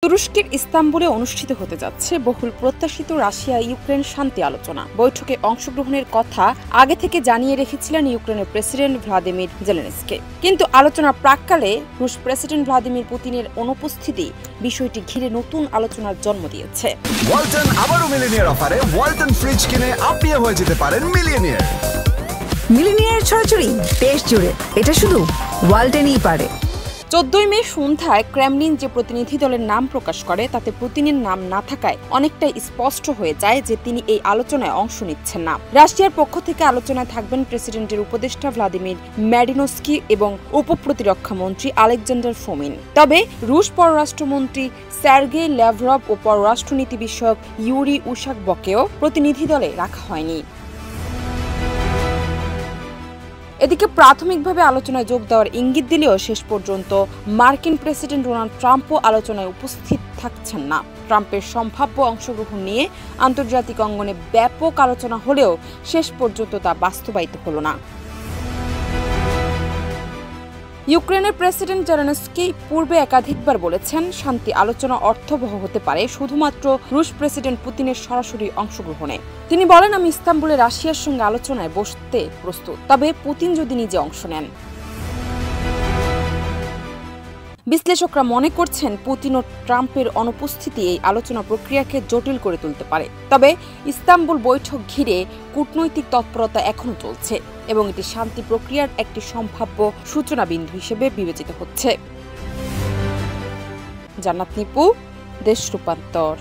তুরস্কের ইস্তাম্বুলে অনুষ্ঠিত হতে যাচ্ছে বহুল প্রত্যাশিত রাশিয়া ইউক্রেন শান্তি আলোচনা। বৈঠকে অংশগ্রহণের কথা আগে থেকে জানিয়ে রেখেছিলেন ইউক্রেনের প্রেসিডেন্ট ভ্লাদিমির জেলেনস্কি। কিন্তু আলোচনার প্রাক্কালে রুশ প্রেসিডেন্ট ভ্লাদিমির পুতিনের অনুপস্থিতি বিষয়টি ঘিরে নতুন আলোচনার জন্ম দিয়েছে। ওয়ালটন আবারও মিলিনিয়ার অফারে ওয়ালটন ফ্রিজ কিনে আপনিও হয়ে যেতে পারেন মিলিয়নিয়ার। মিলিনিয়ার ছড়াছড়ি দেশ জুড়ে, এটা শুধু ওয়ালটনই পারে। 14 মে সন্ধ্যায় ক্রেমলিন যে প্রতিনিধি দলের নাম প্রকাশ করে তাতে পুতিনের নাম না থাকায় অনেকটাই স্পষ্ট হয়ে যায় যে তিনি এই আলোচনায় অংশ নিচ্ছেন না। রাশিয়ার পক্ষ থেকে আলোচনায় থাকবেন প্রেসিডেন্টের উপদেষ্টা ভ্লাদিমির ম্যাডিনস্কি এবং উপপ্রতিরক্ষা মন্ত্রী আলেকজান্ডার ফোমিন। তবে রুশ পররাষ্ট্রমন্ত্রী সার্গেই ল্যাভরভ ও পররাষ্ট্রনীতি বিষয়ক ইউরি উশাকবকেও প্রতিনিধি দলে রাখা হয়নি। এদিকে প্রাথমিকভাবে আলোচনায় যোগ দেওয়ার ইঙ্গিত দিলেও শেষ পর্যন্ত মার্কিন প্রেসিডেন্ট ডোনাল্ড ট্রাম্পও আলোচনায় উপস্থিত থাকছেন না। ট্রাম্পের সম্ভাব্য অংশগ্রহণ নিয়ে আন্তর্জাতিক অঙ্গনে ব্যাপক আলোচনা হলেও শেষ পর্যন্ত তা বাস্তবায়িত হলো না। ইউক্রেনের প্রেসিডেন্ট জেলেনস্কি পূর্বে একাধিকবার বলেছেন, শান্তি আলোচনা অর্থবহ হতে পারে শুধুমাত্র রুশ প্রেসিডেন্ট পুতিনের সরাসরি অংশগ্রহণে। তিনি বলেন, আমি ইস্তাম্বুলে রাশিয়ার সঙ্গে আলোচনায় বসতে প্রস্তুত, তবে পুতিন যদি নিজে অংশ নেন। বিশ্লেষকরা মনে করছেন, পুতিন ও ট্রাম্পের অনুপস্থিতি এই আলোচনা প্রক্রিয়াকে জটিল করে তুলতে পারে। তবে ইস্তাম্বুল বৈঠক ঘিরে কূটনৈতিক তৎপরতা এখনো চলছে এবং এটি শান্তি প্রক্রিয়ার একটি সম্ভাব্য সূচনা বিন্দু হিসেবে বিবেচিত হচ্ছে। জান্নাত নিপু, দেশ রূপান্তর।